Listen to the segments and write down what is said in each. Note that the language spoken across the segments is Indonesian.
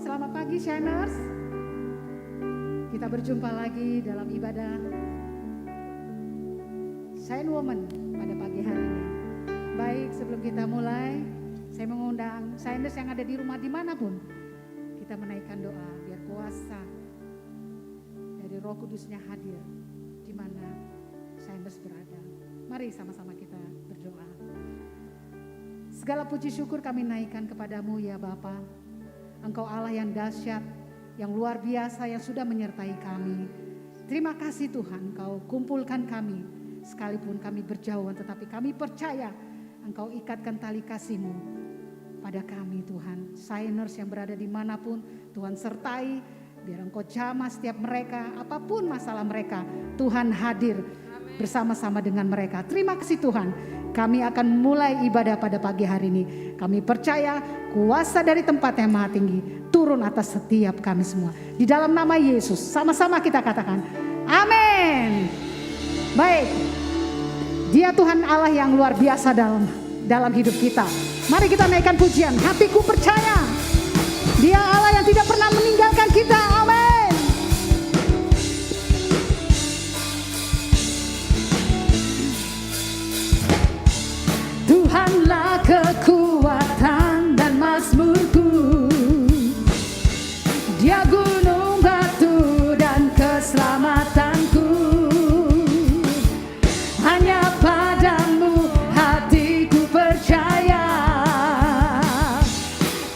Selamat pagi Shiners. Kita berjumpa lagi dalam ibadah Shine Woman pada pagi hari ini. Baik, sebelum kita mulai, saya mengundang Shiners yang ada di rumah dimanapun, kita menaikkan doa biar kuasa dari Roh Kudusnya hadir di mana Shiners berada. Mari sama-sama kita berdoa. Segala puji syukur kami naikkan kepadamu ya Bapa. Engkau Allah yang dahsyat, yang luar biasa, yang sudah menyertai kami. Terima kasih Tuhan, Engkau kumpulkan kami. Sekalipun kami berjauhan, tetapi kami percaya Engkau ikatkan tali kasih-Mu pada kami Tuhan. Shiners yang berada dimanapun, Tuhan sertai. Biar Engkau jamah setiap mereka, apapun masalah mereka, Tuhan hadir bersama-sama dengan mereka. Terima kasih Tuhan. Kami akan mulai ibadah pada pagi hari ini. Kami percaya kuasa dari tempat yang maha tinggi turun atas setiap kami semua. Di dalam nama Yesus, sama-sama kita katakan amin. Baik, Dia Tuhan Allah yang luar biasa dalam hidup kita. Mari kita naikkan pujian. Hatiku percaya Dia Allah yang tidak pernah meninggalkan kita. Amin. Tuhanlah kekuatan dan mazmurku, Dia gunung batu dan keselamatanku. Hanya padamu hatiku percaya,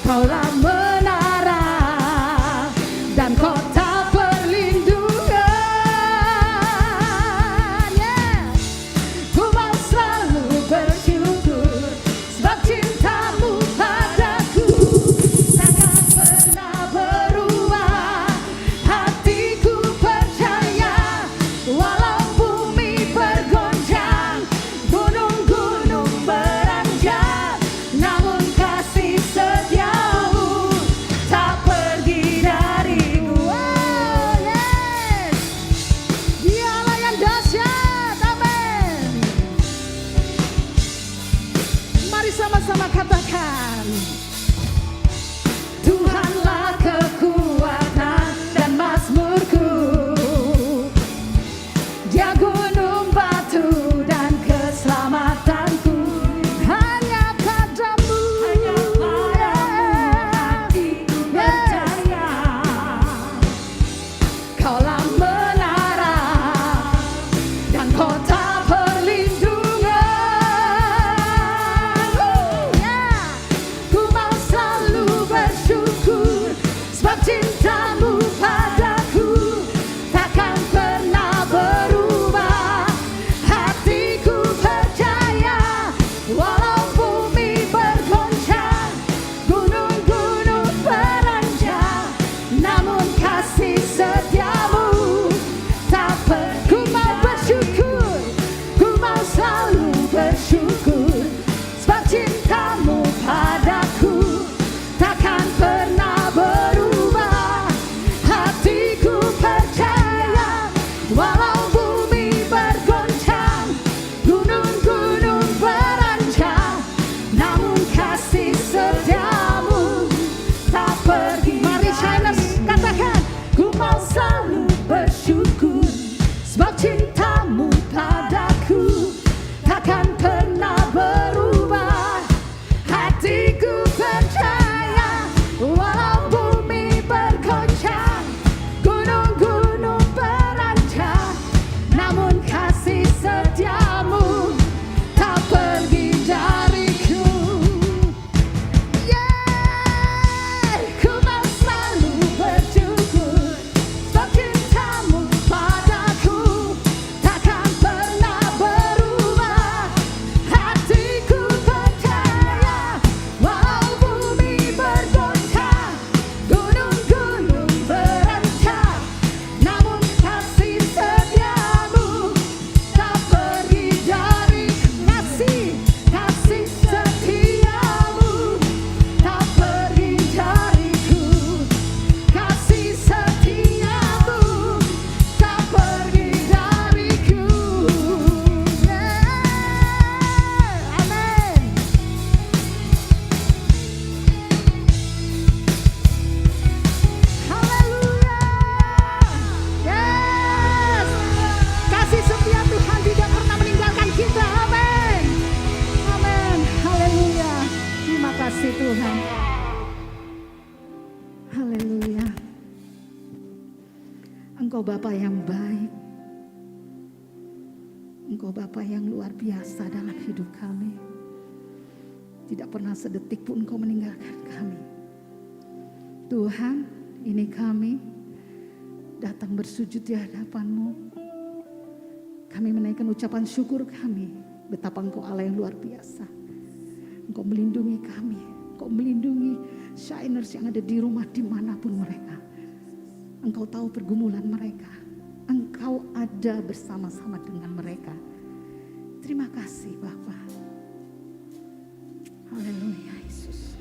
Kaulah menara dan kota perlindungan. Ku mau selalu bersyukur sebab cintamu padaku takkan pernah berubah. Hatiku percaya walau bumi bergoncang, gunung-gunung beranjak, namun kasih setiamu tak pergi dariku. Oh yes, Dialah yang dahsyat. Amin. Mari sama-sama katakan, Tuhanlah kekuatan dan mazmurku, Dia gunung batu dan keselamatanku. Hanya padamu hatiku percaya, Kaulah menara dan kota perlindungan. Ku mau selalu bersyukur Engkau Bapa yang baik. Engkau Bapa yang luar biasa dalam hidup kami. Tidak pernah sedetik pun Engkau meninggalkan kami. Tuhan, ini kami datang bersujud di hadapan-Mu. Kami menaikkan ucapan syukur kami. Betapa Engkau Allah yang luar biasa. Engkau melindungi kami. Engkau melindungi Shiners yang ada di rumah dimanapun mereka. Engkau tahu pergumulan mereka. Engkau ada bersama-sama dengan mereka. Terima kasih Bapa. Haleluya Yesus.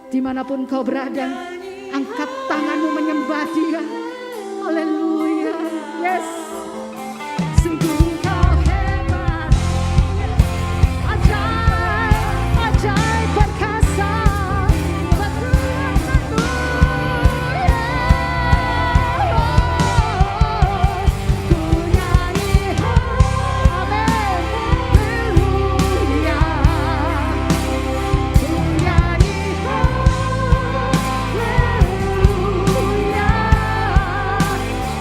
Dimanapun kau berada, angkat tanganmu menyembah Dia. Haleluya. Yes. Sungguh kau hebat, ajaib, ajaib perkasa, perbuatanmu, ya. Ku nyanyi, amin, haleluya. Ku nyanyi, haleluya.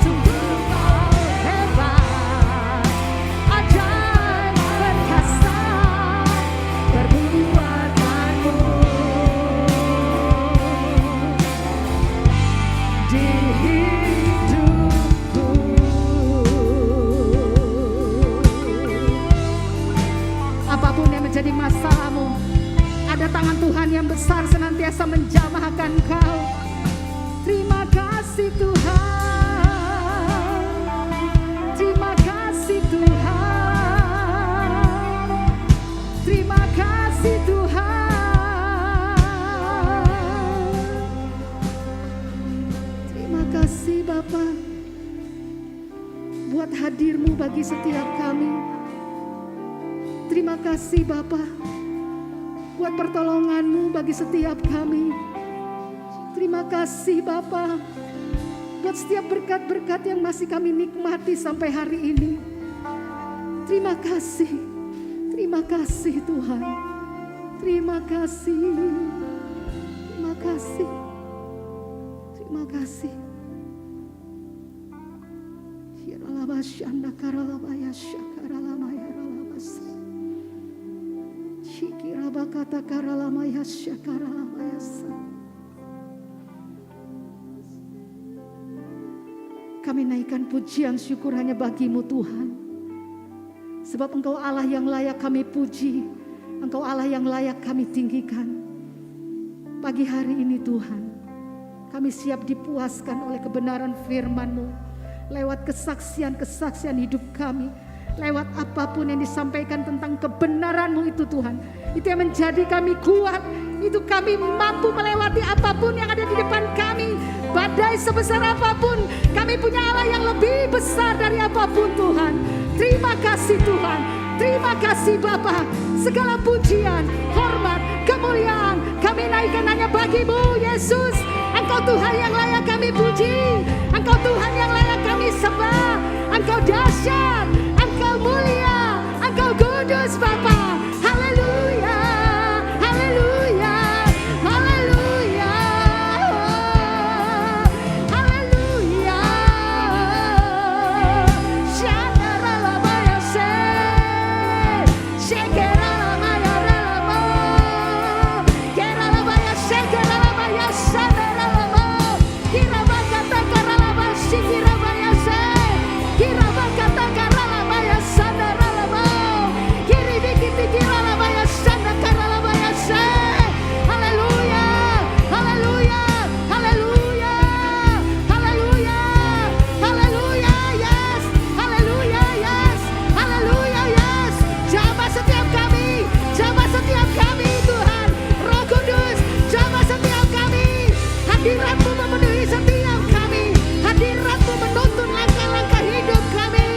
Sungguh kau hebat, ajaib perkasa, perbuatanmu di hidupku. Apapun yang menjadi masalahmu, ada tangan Tuhan yang besar senantiasa menjamahkan kau. Terima kasih Tuhan, terima kasih Tuhan, terima kasih Tuhan. Terima kasih Bapa buat hadir-Mu bagi setiap kami. Terima kasih Bapa buat pertolongan-Mu bagi setiap kami. Terima kasih Bapa buat setiap berkat-berkat yang masih kami nikmati sampai hari ini. Terima kasih Tuhan. Terima kasih, terima kasih, terima kasih. Shiralabashanda karalabaya shakaramaya ralabasa. Shikirabakata karalamaya shakaramaya sa. Kami naikkan pujian syukur hanya bagi-Mu Tuhan. Sebab Engkau Allah yang layak kami puji, Engkau Allah yang layak kami tinggikan. Pagi hari ini Tuhan, kami siap dipuaskan oleh kebenaran firman-Mu. Lewat kesaksian-kesaksian hidup kami, lewat apapun yang disampaikan tentang kebenaran-Mu itu Tuhan. Itu yang menjadi kami kuat, itu kami mampu melewati apapun yang ada di depan kami. Badai sebesar apapun, kami punya Allah yang lebih besar dari apapun Tuhan. Terima kasih Tuhan, terima kasih Bapa. Segala pujian, hormat, kemuliaan kami naikkan hanya bagi-Mu Yesus. Engkau Tuhan yang layak kami puji, Engkau Tuhan yang layak kami sembah. Engkau dahsyat, Engkau mulia, Engkau kudus Bapa. Haleluya, haleluya, haleluya, haleluya. Shakaralabaya se, shekeralabaya relamo, keralabaya shekeralabaya saneralamo, kirabakata karalabaya shikirabaya se, kirabakata karalabaya saneralamo, kiribikiti kiralabaya sanekaralabaya se. Haleluya, haleluya, haleluya, haleluya, haleluya, yes, haleluya, yes, haleluya, yes. Jamah setiap kami, jamah setiap kami Tuhan. Roh Kudus, jamah setiap kami. Hadirat-Mu memenuhi setiap kami. Hadirat-Mu menuntun langkah-langkah hidup kami.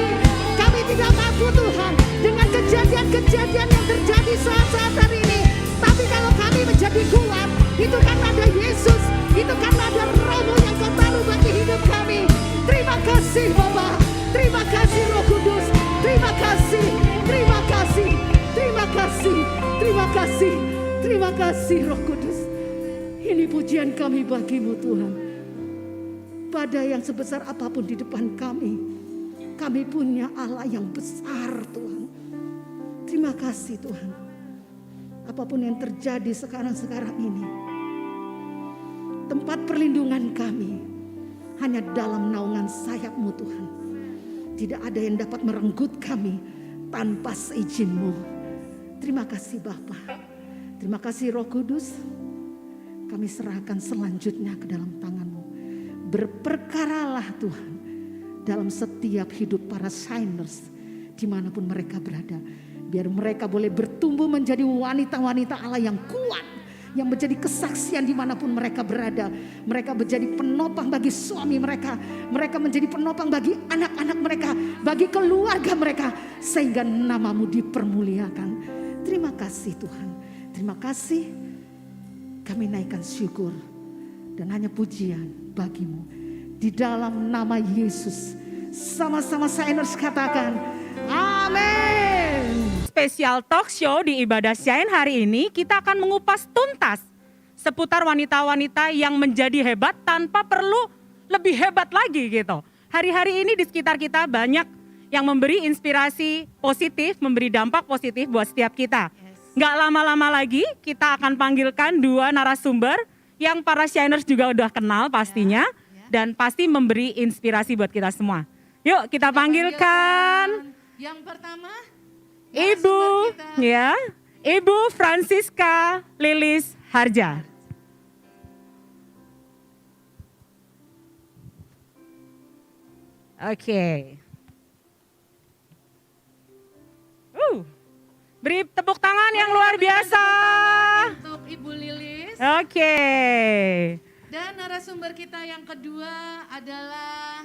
Kami tidak mampu Tuhan dengan kejadian-kejadian yang terjadi saat-saat hari ini. Tapi kalau kami menjadi kuat, itu karena ada Yesus, itu karena ada Roh-Mu yang Kau taruh bagi hidup kami. Terima kasih Bapa, terima kasih Roh Kudus, terima kasih, terima kasih, terima kasih, terima kasih, terima kasih Roh Kudus. Ini pujian kami bagi-Mu Tuhan. Badai yang sebesar apapun di depan kami punya Allah yang besar Tuhan. Terima kasih Tuhan. Apapun yang terjadi sekarang ini, tempat perlindungan kami hanya dalam naungan sayap-Mu Tuhan. Tidak ada yang dapat merenggut kami tanpa seizin-Mu. Terima kasih Bapa. Terima kasih Roh Kudus. Kami serahkan selanjutnya ke dalam tangan-Mu. Berperkaralah Tuhan dalam setiap hidup para Shiners dimanapun mereka berada. Biar mereka boleh bertumbuh menjadi wanita-wanita Allah yang kuat. yang menjadi kesaksian dimanapun mereka berada. Mereka menjadi penopang bagi suami mereka. Mereka menjadi penopang bagi anak-anak mereka, bagi keluarga mereka, sehingga namamu dipermuliakan. Terima kasih Tuhan. Terima kasih. Kami naikkan syukur dan hanya pujian bagimu. Di dalam nama Yesus. Sama-sama Shiners katakan amin. Spesial talk show di Ibadah Shine hari ini kita akan mengupas tuntas seputar wanita-wanita yang menjadi hebat tanpa perlu lebih hebat lagi gitu. Hari-hari ini di sekitar kita banyak yang memberi inspirasi positif, memberi dampak positif buat setiap kita. Nggak lama-lama lagi kita akan panggilkan 2 narasumber yang para Shiners juga udah kenal pastinya dan pasti memberi inspirasi buat kita semua. Yuk kita panggilkan yang pertama Ibu ya, Ibu Francisca Lilis Harja. Oke. Beri tepuk tangan yang luar biasa. Untuk Ibu Lilis. Oke. Dan narasumber kita yang kedua adalah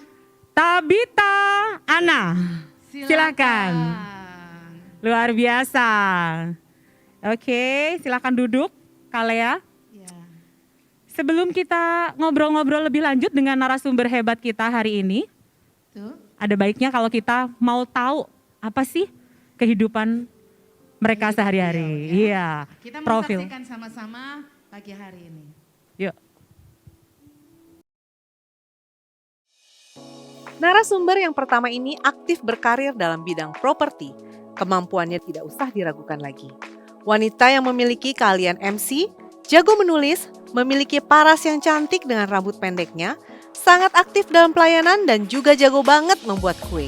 Tabita Ana. Silakan. Luar biasa. Oke, silakan duduk, Kalea. Ya. Sebelum kita ngobrol-ngobrol lebih lanjut dengan narasumber hebat kita hari ini, Tuh. ada baiknya kalau kita mau tahu apa sih kehidupan mereka sehari-hari. Iya. Kita Profil. menyaksikan sama-sama pagi hari ini. Yuk. Narasumber yang pertama ini aktif berkarir dalam bidang properti. Kemampuannya tidak usah diragukan lagi. Wanita yang memiliki keahlian MC, jago menulis, memiliki paras yang cantik dengan rambut pendeknya, sangat aktif dalam pelayanan dan juga jago banget membuat kue.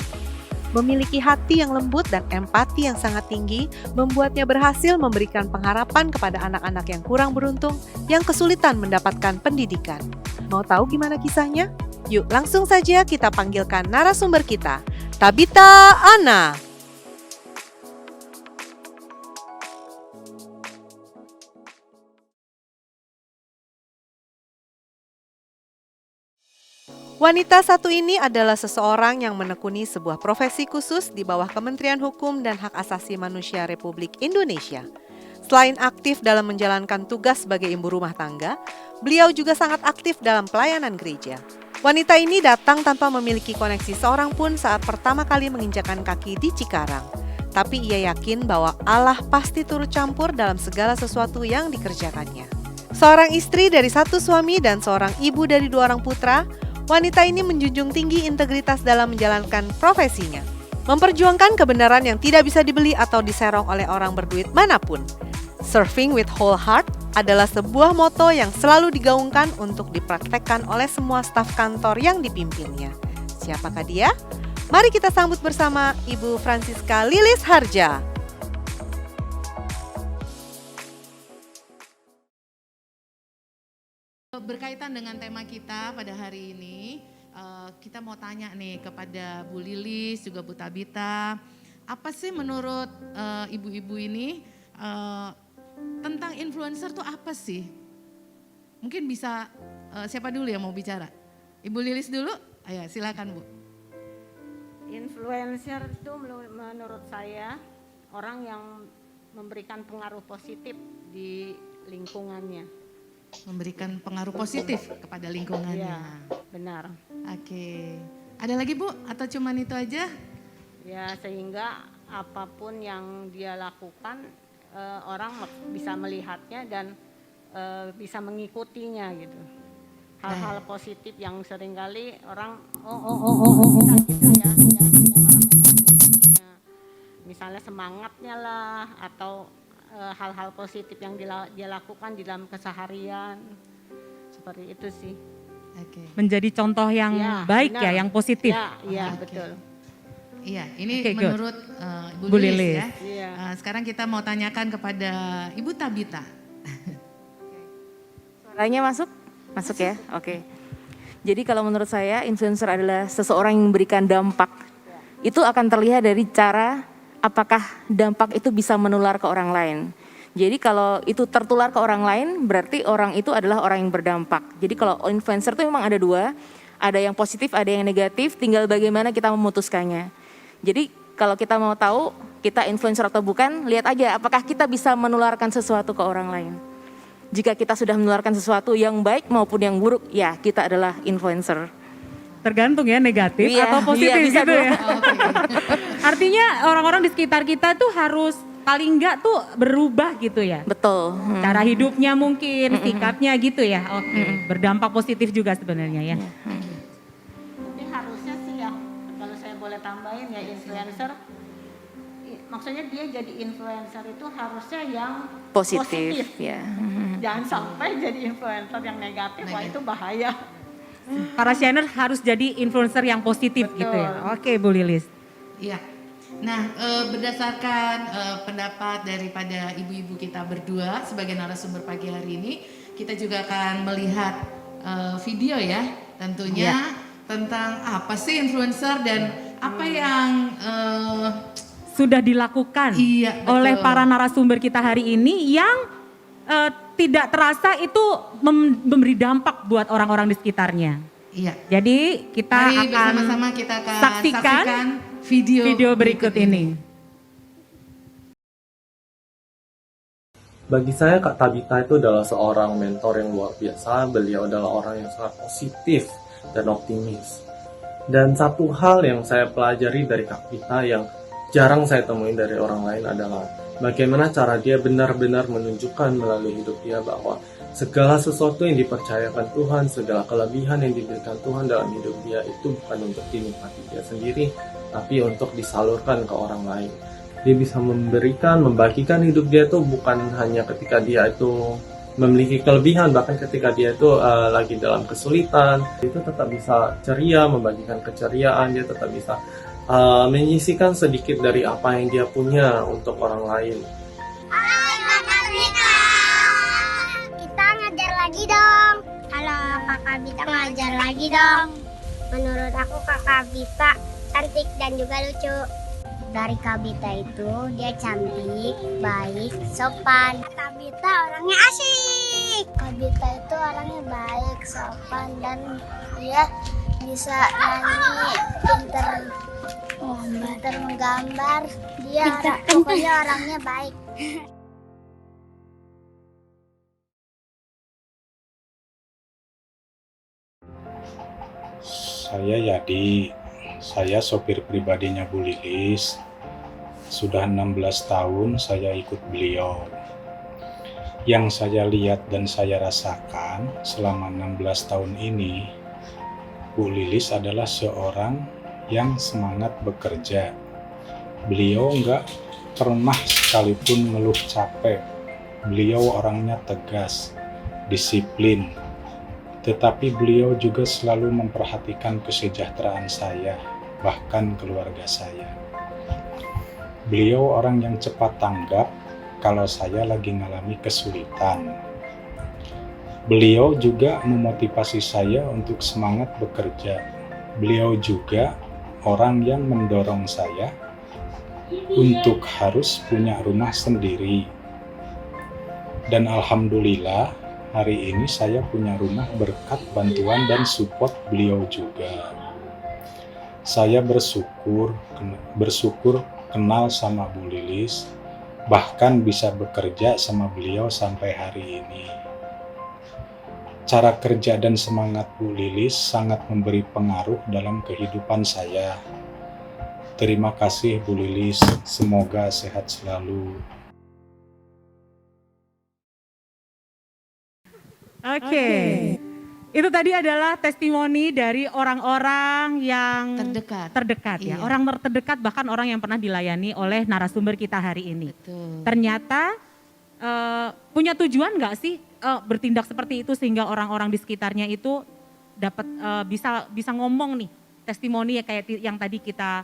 Memiliki hati yang lembut dan empati yang sangat tinggi, membuatnya berhasil memberikan pengharapan kepada anak-anak yang kurang beruntung, yang kesulitan mendapatkan pendidikan. Mau tahu gimana kisahnya? Yuk langsung saja kita panggilkan narasumber kita, Tabita Ana. Wanita satu ini adalah seseorang yang menekuni sebuah profesi khusus di bawah Kementerian Hukum dan Hak Asasi Manusia Republik Indonesia. Selain aktif dalam menjalankan tugas sebagai ibu rumah tangga, beliau juga sangat aktif dalam pelayanan gereja. Wanita ini datang tanpa memiliki koneksi seorang pun saat pertama kali menginjakan kaki di Cikarang. Tapi ia yakin bahwa Allah pasti turut campur dalam segala sesuatu yang dikerjakannya. Seorang istri dari satu suami dan seorang ibu dari 2 orang putra, wanita ini menjunjung tinggi integritas dalam menjalankan profesinya. Memperjuangkan kebenaran yang tidak bisa dibeli atau diserong oleh orang berduit manapun. Serving with whole heart adalah sebuah moto yang selalu digaungkan untuk dipraktekkan oleh semua staf kantor yang dipimpinnya. Siapakah dia? Mari kita sambut bersama Ibu Francisca Lilis Harja. Berkaitan dengan tema kita pada hari ini, kita mau tanya nih kepada Bu Lilis, juga Bu Tabita, apa sih menurut ibu-ibu ini tentang influencer tuh apa sih? Mungkin bisa siapa dulu yang mau bicara? Ibu Lilis dulu? Ayo silakan Bu. Influencer itu menurut saya orang yang memberikan pengaruh positif di lingkungannya. Memberikan pengaruh positif kepada lingkungannya. Iya, benar. Oke. Ada lagi Bu? Atau cuman itu aja? Ya, sehingga apapun yang dia lakukan orang bisa melihatnya dan bisa mengikutinya gitu. Hal-hal positif yang seringkali orang bisa gitu ya, misalnya semangatnya lah atau hal-hal positif yang dia lakukan di dalam keseharian, seperti itu sih. Oke. Menjadi contoh yang baik benar. ya, yang positif. Iya, Oke. betul. Iya, ini Oke, good. menurut Ibu Bu Lilis Lilis. ya. Iya. Sekarang kita mau tanyakan kepada Ibu Tabita. Suaranya masuk? Masuk ya? Oke. Jadi kalau menurut saya influencer adalah seseorang yang memberikan dampak. Itu akan terlihat dari cara apakah dampak itu bisa menular ke orang lain. Jadi kalau itu tertular ke orang lain, berarti orang itu adalah orang yang berdampak. Jadi kalau influencer itu memang ada dua, ada yang positif, ada yang negatif, tinggal bagaimana kita memutuskannya. Jadi kalau kita mau tahu kita influencer atau bukan, lihat aja apakah kita bisa menularkan sesuatu ke orang lain. Jika kita sudah menularkan sesuatu yang baik maupun yang buruk, ya kita adalah influencer. Tergantung ya negatif Iya, atau positif iya, bisa gitu ya. Oke. Artinya orang-orang di sekitar kita tuh harus paling enggak tuh berubah gitu ya. Betul. Cara hidupnya mungkin, sikapnya gitu ya. Oke, berdampak positif juga sebenarnya ya. Tapi harusnya sih ya, kalau saya boleh tambahin ya, influencer, maksudnya dia jadi influencer itu harusnya yang Positif, ya. Jangan sampai jadi influencer yang negatif, wah itu bahaya. Para Shiner harus jadi influencer yang positif Betul. gitu ya. Oke Bu Lilis. Iya. Nah, berdasarkan pendapat daripada ibu-ibu kita berdua sebagai narasumber pagi hari ini, kita juga akan melihat video ya, tentunya tentang apa sih influencer dan apa yang Sudah dilakukan Iya, betul. oleh para narasumber kita hari ini yang tidak terasa itu memberi dampak buat orang-orang di sekitarnya. iya. Jadi kita Mari akan bersama-sama kita akan saksikan video berikut ini. Bagi saya Kak Tabita itu adalah seorang mentor yang luar biasa. Beliau adalah orang yang sangat positif dan optimis. Dan satu hal yang saya pelajari dari Kak Tabita yang jarang saya temuin dari orang lain adalah bagaimana cara dia benar-benar menunjukkan melalui hidup dia bahwa segala sesuatu yang dipercayakan Tuhan, segala kelebihan yang diberikan Tuhan dalam hidup dia itu bukan untuk dinikmati dia sendiri, tapi untuk disalurkan ke orang lain. Dia bisa memberikan, membagikan hidup dia itu bukan hanya ketika dia itu memiliki kelebihan, bahkan ketika dia itu lagi dalam kesulitan, itu tetap bisa ceria, membagikan keceriaan, dia tetap bisa menyisihkan sedikit dari apa yang dia punya untuk orang lain. Hai Kakak Bita, kita ngajar lagi dong. Halo Kakak Bita, ngajar lagi dong. Menurut aku Kakak Bita cantik dan juga lucu. Dari Kak Bita itu dia cantik, baik, sopan. Kak Bita orangnya asik. Kak Bita itu orangnya baik, sopan, dan dia bisa nyanyi, pinter menggambar. Dia pokoknya orangnya baik. Saya Yadi, saya sopir pribadinya Bu Lilis. Sudah 16 tahun saya ikut beliau. Yang saya lihat dan saya rasakan selama 16 tahun ini, Bu Lilis adalah seorang yang semangat bekerja. Beliau nggak pernah sekalipun ngeluh capek. Beliau orangnya tegas, disiplin. Tetapi beliau juga selalu memperhatikan kesejahteraan saya, bahkan keluarga saya. Beliau orang yang cepat tanggap kalau saya lagi ngalami kesulitan. Beliau juga memotivasi saya untuk semangat bekerja. Beliau juga orang yang mendorong saya untuk harus punya rumah sendiri. Dan alhamdulillah, hari ini saya punya rumah berkat bantuan dan support beliau juga. Saya bersyukur kenal sama Bu Lilis, bahkan bisa bekerja sama beliau sampai hari ini. Cara kerja dan semangat Bu Lilis sangat memberi pengaruh dalam kehidupan saya. Terima kasih Bu Lilis, semoga sehat selalu. Oke. Itu tadi adalah testimoni dari orang-orang yang terdekat ya. Iya. Orang terdekat, bahkan orang yang pernah dilayani oleh narasumber kita hari ini. Betul. Ternyata punya tujuan nggak sih bertindak seperti itu sehingga orang-orang di sekitarnya itu dapat bisa ngomong nih testimoni ya kayak yang tadi kita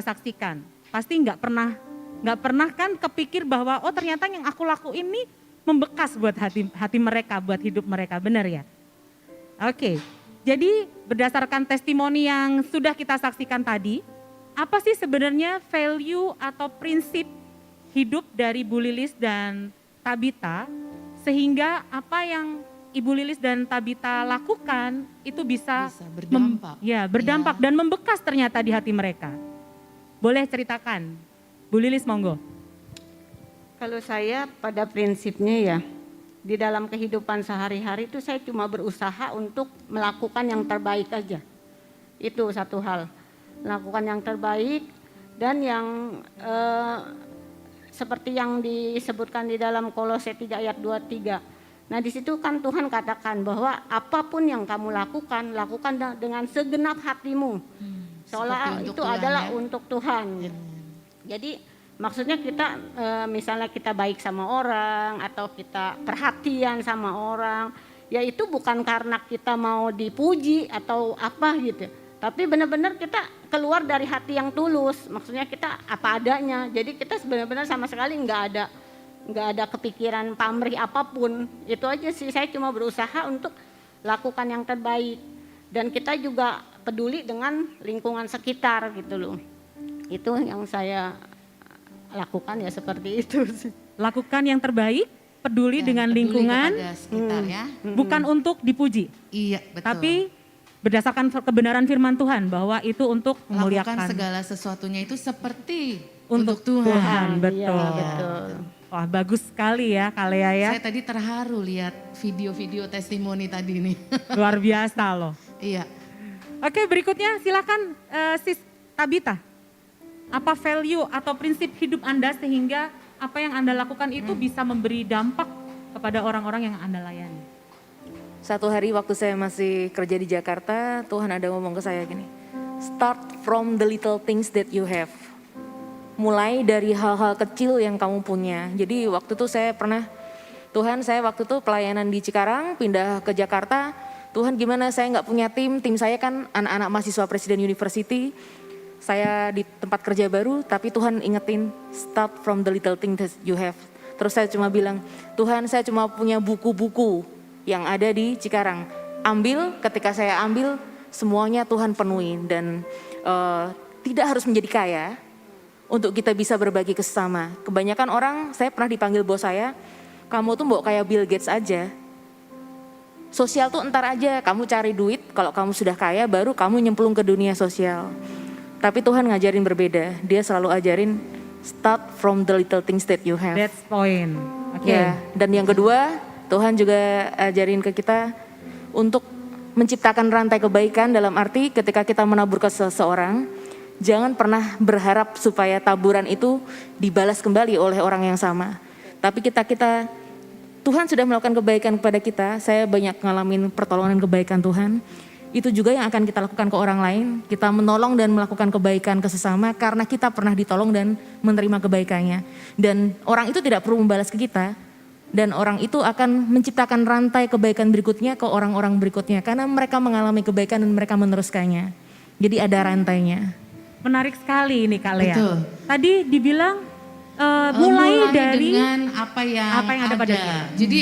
saksikan. Pasti nggak pernah kan kepikir bahwa oh ternyata yang aku lakuin ini membekas buat hati mereka, buat hidup mereka, benar ya? Oke, jadi berdasarkan testimoni yang sudah kita saksikan tadi, apa sih sebenarnya value atau prinsip hidup dari Bu Lilis dan Tabita, sehingga apa yang Ibu Lilis dan Tabita lakukan itu bisa, berdampak. berdampak Ya. dan membekas ternyata di hati mereka. Boleh ceritakan, Bu Lilis monggo. Kalau saya pada prinsipnya ya, di dalam kehidupan sehari-hari itu saya cuma berusaha untuk melakukan yang terbaik aja. Itu satu hal, melakukan yang terbaik dan yang seperti yang disebutkan di dalam Kolose 3 ayat 23. Nah di situ kan Tuhan katakan bahwa apapun yang kamu lakukan, lakukan dengan segenap hatimu. Seolah itu Tuhan, adalah ya? untuk Tuhan. Gitu. Jadi maksudnya kita misalnya kita baik sama orang atau kita perhatian sama orang, ya itu bukan karena kita mau dipuji atau apa gitu. Tapi benar-benar kita keluar dari hati yang tulus, maksudnya kita apa adanya. Jadi kita benar-benar sama sekali nggak ada kepikiran pamrih apapun. Itu aja sih, saya cuma berusaha untuk lakukan yang terbaik. Dan kita juga peduli dengan lingkungan sekitar gitu loh. Itu yang saya lakukan ya seperti itu sih. Lakukan yang terbaik, peduli Dan dengan peduli lingkungan, kepada sekitar ya. bukan untuk dipuji, Iya, betul. tapi berdasarkan kebenaran firman Tuhan bahwa itu untuk lakukan memuliakan segala sesuatunya itu seperti untuk Tuhan. Tuhan. Betul. Iya, betul. Wah, bagus sekali ya Kalea ya. Saya tadi terharu lihat video-video testimoni tadi nih. Luar biasa loh. Iya. Oke, berikutnya silakan Sis Tabita. Apa value atau prinsip hidup Anda sehingga apa yang Anda lakukan itu bisa memberi dampak kepada orang-orang yang Anda layani? Satu hari waktu saya masih kerja di Jakarta, Tuhan ada ngomong ke saya gini, start from the little things that you have. Mulai dari hal-hal kecil yang kamu punya. Jadi waktu itu saya pernah, Tuhan saya waktu itu pelayanan di Cikarang, pindah ke Jakarta. Tuhan gimana saya nggak punya tim saya kan anak-anak mahasiswa Presiden University. Saya di tempat kerja baru, tapi Tuhan ingetin start from the little things that you have. Terus saya cuma bilang, Tuhan saya cuma punya buku-buku yang ada di Cikarang. Ambil, ketika saya ambil semuanya Tuhan penuhin dan tidak harus menjadi kaya untuk kita bisa berbagi ke sesama. Kebanyakan orang, saya pernah dipanggil bos saya, kamu tuh mbok kayak Bill Gates aja. Sosial tuh entar aja, kamu cari duit, kalau kamu sudah kaya baru kamu nyemplung ke dunia sosial. Tapi Tuhan ngajarin berbeda, dia selalu ajarin start from the little things that you have. That's point. Oke. Ya, dan yang kedua, Tuhan juga ajarin ke kita untuk menciptakan rantai kebaikan dalam arti ketika kita menabur ke seseorang, jangan pernah berharap supaya taburan itu dibalas kembali oleh orang yang sama. Tapi Tuhan sudah melakukan kebaikan kepada kita, saya banyak ngalamin pertolongan kebaikan Tuhan. Itu juga yang akan kita lakukan ke orang lain, kita menolong dan melakukan kebaikan ke sesama karena kita pernah ditolong dan menerima kebaikannya. Dan orang itu tidak perlu membalas ke kita, dan orang itu akan menciptakan rantai kebaikan berikutnya ke orang-orang berikutnya karena mereka mengalami kebaikan dan mereka meneruskannya. Jadi ada rantainya. Menarik sekali ini Kak Lea. Betul. Tadi dibilang mulai dari dengan apa yang ada pada kita. Jadi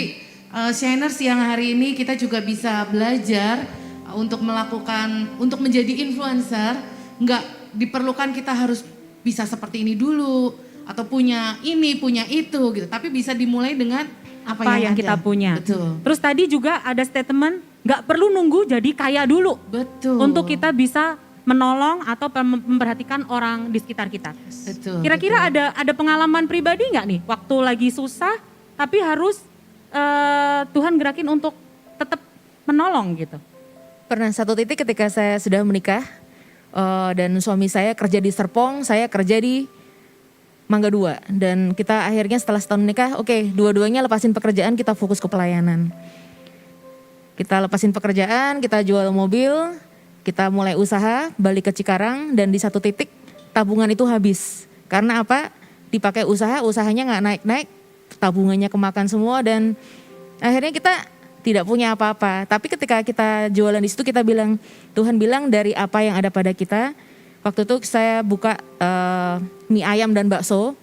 Shiners yang hari ini kita juga bisa belajar untuk menjadi influencer, nggak diperlukan kita harus bisa seperti ini dulu atau punya ini, punya itu gitu. Tapi bisa dimulai dengan apa yang kita ada. punya. Betul. Terus tadi juga ada statement nggak perlu nunggu jadi kaya dulu. Betul. Untuk kita bisa menolong atau memperhatikan orang di sekitar kita. Betul. Kira-kira ada pengalaman pribadi nggak nih waktu lagi susah tapi harus Tuhan gerakin untuk tetap menolong gitu? Pernah satu titik ketika saya sudah menikah dan suami saya kerja di Serpong, saya kerja di Mangga 2. Dan kita akhirnya setelah setahun menikah, oke, dua-duanya lepasin pekerjaan, kita fokus ke pelayanan. Kita lepasin pekerjaan, kita jual mobil, kita mulai usaha, balik ke Cikarang, dan di satu titik tabungan itu habis. Karena apa? Dipakai usahanya nggak naik-naik, tabungannya kemakan semua dan akhirnya kita tidak punya apa-apa. Tapi ketika kita jualan di situ kita bilang, Tuhan bilang dari apa yang ada pada kita. Waktu itu saya buka mie ayam dan bakso.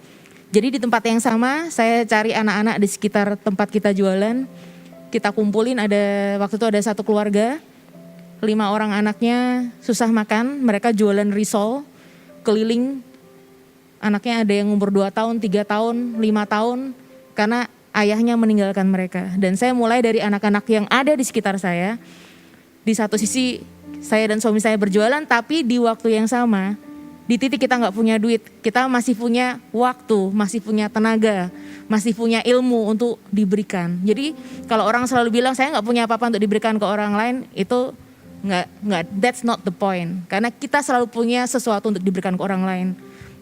Jadi di tempat yang sama saya cari anak-anak di sekitar tempat kita jualan. Kita kumpulin, waktu itu ada satu keluarga, 5 orang anaknya susah makan. Mereka jualan risol keliling Anaknya ada yang umur 2 tahun, 3 tahun, 5 tahun karena ayahnya meninggalkan mereka. Dan saya mulai dari anak-anak yang ada di sekitar saya. Di satu sisi saya dan suami saya berjualan, tapi di waktu yang sama, di titik kita nggak punya duit, kita masih punya waktu, masih punya tenaga, masih punya ilmu untuk diberikan. Jadi kalau orang selalu bilang saya nggak punya apa-apa untuk diberikan ke orang lain, itu nggak, that's not the point. Karena kita selalu punya sesuatu untuk diberikan ke orang lain.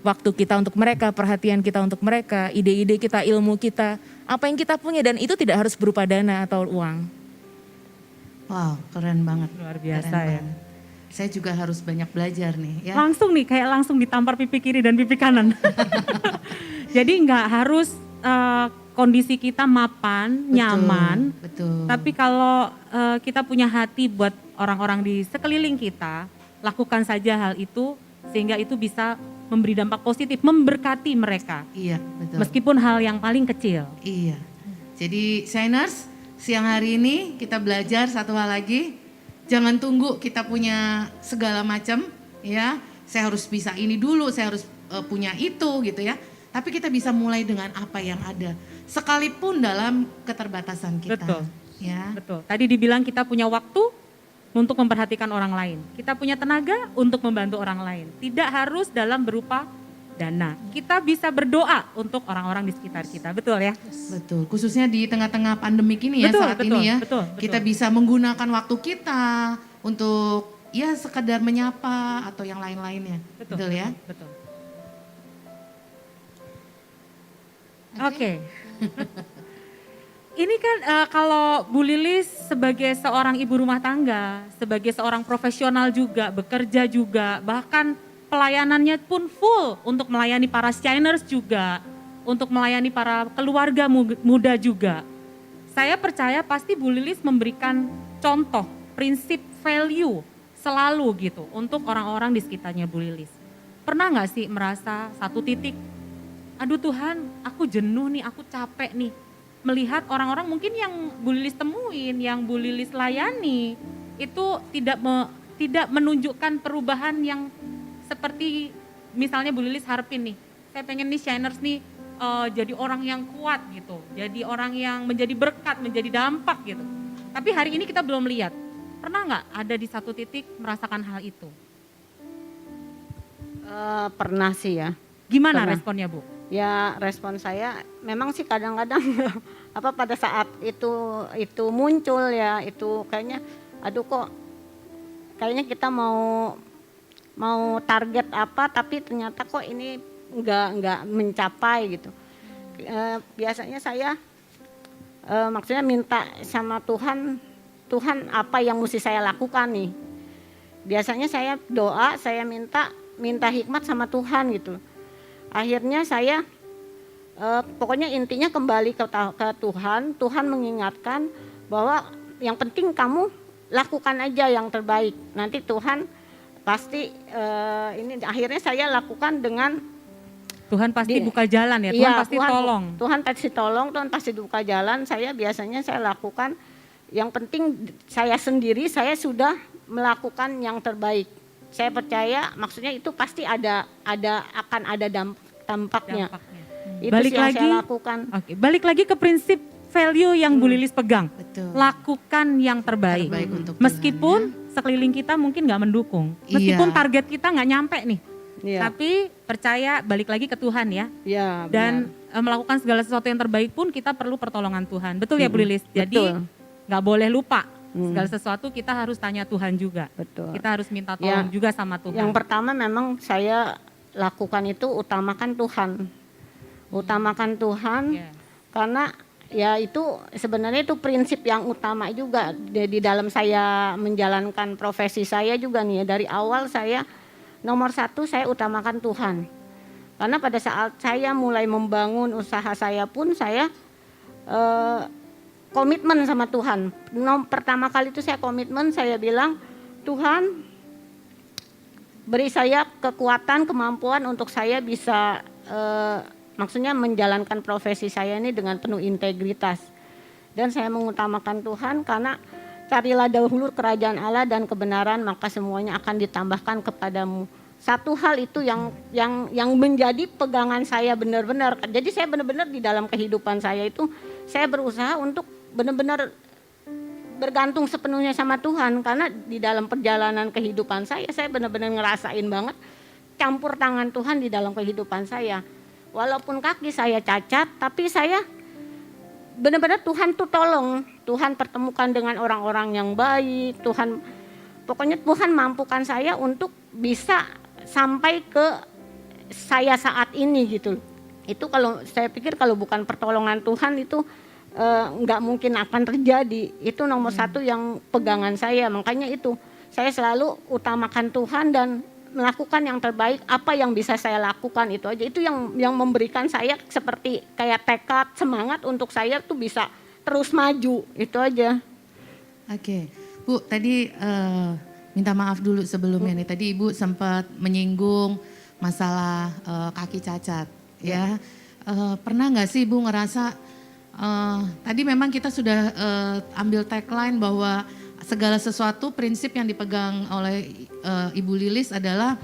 Waktu kita untuk mereka, perhatian kita untuk mereka, ide-ide kita, ilmu kita, apa yang kita punya, dan itu tidak harus berupa dana atau uang. Wow, keren banget. Luar biasa Keren ya. banget. Saya juga harus banyak belajar nih ya. Langsung nih, kayak langsung ditampar pipi kiri dan pipi kanan. Jadi nggak harus kondisi kita mapan, nyaman. Betul. Tapi kalau kita punya hati buat orang-orang di sekeliling kita, lakukan saja hal itu sehingga itu bisa memberi dampak positif, memberkati mereka. Iya, betul. Meskipun hal yang paling kecil. Iya. Jadi Shiners, siang hari ini kita belajar satu hal lagi. Jangan tunggu kita punya segala macam ya. Saya harus bisa ini dulu, saya harus punya itu gitu ya. Tapi kita bisa mulai dengan apa yang ada. Sekalipun dalam keterbatasan kita. Betul. Ya. Betul. Tadi dibilang kita punya waktu untuk memperhatikan orang lain. Kita punya tenaga untuk membantu orang lain. Tidak harus dalam berupa dana. Kita bisa berdoa untuk orang-orang di sekitar kita. Betul ya? Betul, khususnya di tengah-tengah pandemik ini ya, Betul, saat betul, ini ya. betul. Kita bisa menggunakan waktu kita untuk ya sekedar menyapa atau yang lain-lainnya. Betul ya? Betul. Oke. Ini kan kalau Bu Lilis sebagai seorang ibu rumah tangga, sebagai seorang profesional juga, bekerja juga, bahkan pelayanannya pun full untuk melayani para Shiners juga, untuk melayani para keluarga muda juga. Saya percaya pasti Bu Lilis memberikan contoh, prinsip, value selalu gitu untuk orang-orang di sekitarnya Bu Lilis. Pernah nggak sih merasa satu titik, aduh Tuhan aku jenuh nih, aku capek nih. Melihat orang-orang mungkin yang Bu Lilis temuin, yang Bu Lilis layani, itu tidak menunjukkan perubahan yang seperti misalnya Bu Lilis harapin nih, saya pengen nih Shiners nih jadi orang yang kuat gitu, jadi orang yang menjadi berkat, menjadi dampak gitu. Tapi hari ini kita belum lihat. Pernah nggak ada di satu titik merasakan hal itu? Pernah sih ya. Gimana Pernah. responnya Bu? Ya respon saya memang sih kadang-kadang pada saat itu muncul ya, itu kayaknya aduh kok kayaknya kita mau target apa tapi ternyata kok ini enggak mencapai gitu. Biasanya saya maksudnya minta sama Tuhan apa yang mesti saya lakukan nih. Biasanya saya doa, saya minta hikmat sama Tuhan gitu. Akhirnya saya pokoknya intinya kembali ke Tuhan. Tuhan mengingatkan bahwa yang penting kamu lakukan aja yang terbaik. Nanti Tuhan pasti ini akhirnya saya lakukan dengan Tuhan pasti buka jalan ya, Tuhan iya, pasti tolong. Tuhan pasti tolong, Tuhan pasti buka jalan. Saya biasanya saya lakukan yang penting saya sendiri, saya sudah melakukan yang terbaik. Saya percaya maksudnya itu pasti akan ada dampaknya. Itu Balik sih yang lagi, saya lakukan. Oke, balik lagi ke prinsip value yang Bu Lilis pegang. Betul. Lakukan yang terbaik. Untuk Meskipun Tuhan, sekeliling kita mungkin nggak mendukung, meskipun Iya. target kita nggak nyampe nih, Iya. tapi percaya balik lagi ke Tuhan ya. Ya, Dan melakukan segala sesuatu yang terbaik pun kita perlu pertolongan Tuhan. Betul ya Bu Lilis? Jadi betul. nggak boleh lupa segala sesuatu kita harus tanya Tuhan juga. Betul. Kita harus minta tolong juga sama Tuhan. Yang pertama memang saya lakukan itu utamakan Tuhan. Utamakan Tuhan Yes. karena ya itu sebenarnya itu prinsip yang utama juga di dalam saya menjalankan profesi saya juga nih ya. Dari awal saya nomor satu saya utamakan Tuhan. Karena pada saat saya mulai membangun usaha saya pun saya komitmen sama Tuhan. Pertama kali itu saya komitmen, saya bilang Tuhan beri saya kekuatan, kemampuan untuk saya bisa maksudnya menjalankan profesi saya ini dengan penuh integritas. Dan saya mengutamakan Tuhan karena carilah dahulu kerajaan Allah dan kebenaran, maka semuanya akan ditambahkan kepadamu. Satu hal itu yang menjadi pegangan saya benar-benar. Jadi saya benar-benar di dalam kehidupan saya itu saya berusaha untuk benar-benar bergantung sepenuhnya sama Tuhan, karena di dalam perjalanan kehidupan saya benar-benar ngerasain banget campur tangan Tuhan di dalam kehidupan saya. Walaupun kaki saya cacat, tapi saya benar-benar Tuhan tuh tolong. Tuhan pertemukan dengan orang-orang yang baik. Pokoknya Tuhan mampukan saya untuk bisa sampai ke saya saat ini gitu. Itu kalau saya pikir kalau bukan pertolongan Tuhan itu nggak mungkin akan terjadi. Itu nomor satu yang pegangan saya. Makanya itu saya selalu utamakan Tuhan dan melakukan yang terbaik. Apa yang bisa saya lakukan itu aja. Itu yang memberikan saya seperti kayak tekad, semangat untuk saya tuh bisa terus maju. Itu aja. Oke, Bu, tadi minta maaf dulu sebelumnya nih. Tadi Ibu sempat menyinggung masalah kaki cacat, ya. Pernah nggak sih Ibu ngerasa tadi memang kita sudah ambil tagline bahwa segala sesuatu prinsip yang dipegang oleh Ibu Lilis adalah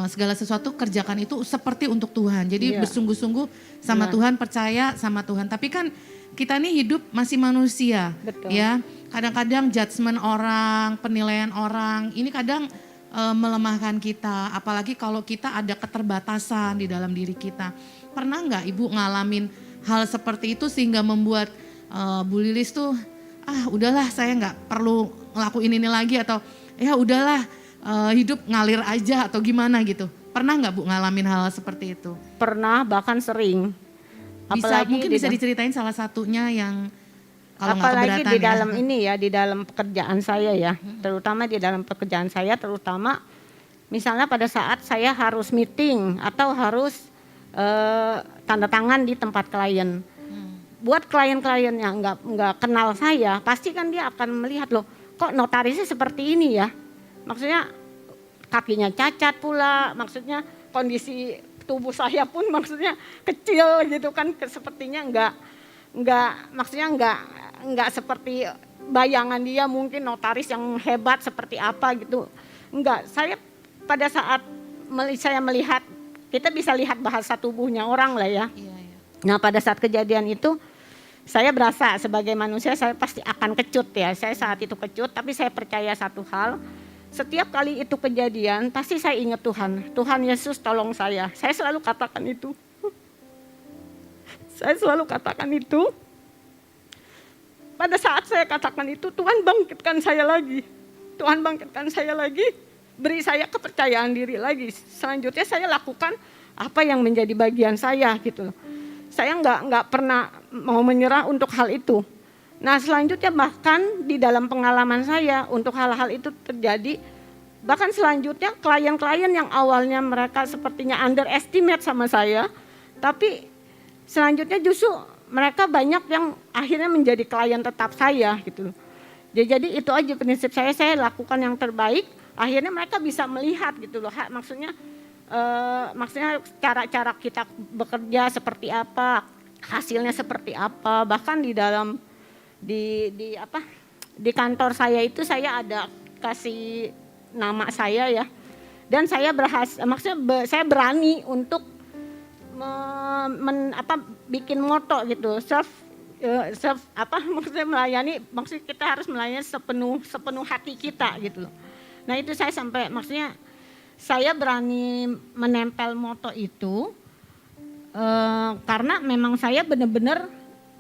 segala sesuatu kerjakan itu seperti untuk Tuhan. Jadi bersungguh-sungguh sama Tuhan, percaya sama Tuhan. Tapi kan kita nih hidup masih manusia, Betul. ya. Kadang-kadang judgement orang, penilaian orang, ini kadang melemahkan kita. Apalagi kalau kita ada keterbatasan di dalam diri kita. Pernah nggak Ibu ngalamin hal seperti itu sehingga membuat Bu Lilis tuh, udahlah saya nggak perlu ngelakuin ini lagi, atau ya udahlah hidup ngalir aja atau gimana gitu. Pernah nggak Bu ngalamin hal seperti itu? Pernah, bahkan sering. Mungkin bisa diceritain salah satunya yang kalau nggak apalagi keberatan di ya. dalam ini ya, di dalam pekerjaan saya ya, terutama di dalam pekerjaan saya, terutama misalnya pada saat saya harus meeting atau harus tanda tangan di tempat klien. Buat klien-klien yang nggak kenal saya, pasti kan dia akan melihat, loh kok notarisnya seperti ini ya. Maksudnya kakinya cacat pula, maksudnya kondisi tubuh saya pun maksudnya kecil gitu kan, sepertinya nggak seperti bayangan dia mungkin notaris yang hebat seperti apa gitu. Enggak, saya pada saat saya melihat, kita bisa lihat bahasa tubuhnya orang lah ya. Nah pada saat kejadian itu saya berasa sebagai manusia saya pasti akan kecut ya. Saya saat itu kecut, tapi saya percaya satu hal. Setiap kali itu kejadian pasti saya ingat Tuhan. Tuhan Yesus tolong saya. Saya selalu katakan itu. Saya selalu katakan itu. Pada saat saya katakan itu, Tuhan bangkitkan saya lagi. Tuhan bangkitkan saya lagi. Beri saya kepercayaan diri lagi. Selanjutnya saya lakukan apa yang menjadi bagian saya gitu loh. Saya nggak pernah mau menyerah untuk hal itu. Nah selanjutnya bahkan di dalam pengalaman saya untuk hal-hal itu terjadi, bahkan selanjutnya klien-klien yang awalnya mereka sepertinya underestimate sama saya, tapi selanjutnya justru mereka banyak yang akhirnya menjadi klien tetap saya gitu. Jadi itu aja prinsip saya lakukan yang terbaik, akhirnya mereka bisa melihat gitu loh. Maksudnya cara-cara kita bekerja seperti apa, hasilnya seperti apa, bahkan di dalam di kantor saya itu saya ada kasih nama saya ya, dan saya saya berani untuk bikin moto gitu, maksudnya melayani, maksudnya kita harus melayani sepenuh hati kita gitu loh. Nah itu saya sampai maksudnya saya berani menempel moto itu karena memang saya benar-benar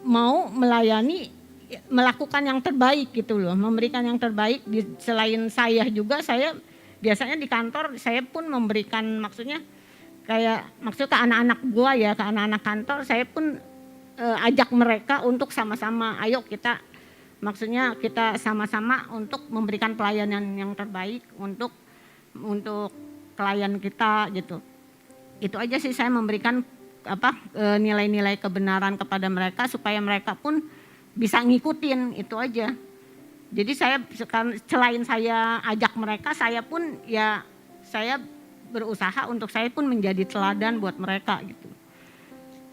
mau melayani, melakukan yang terbaik gitu loh, memberikan yang terbaik. Selain saya juga, saya biasanya di kantor saya pun memberikan maksudnya ke anak-anak gua ya, ke anak-anak kantor saya pun ajak mereka untuk sama-sama, ayo kita sama-sama untuk memberikan pelayanan yang terbaik untuk klien kita gitu. Itu aja sih, saya memberikan nilai-nilai kebenaran kepada mereka supaya mereka pun bisa ngikutin, itu aja. Jadi selain saya ajak mereka, saya pun ya saya berusaha untuk saya pun menjadi teladan buat mereka gitu.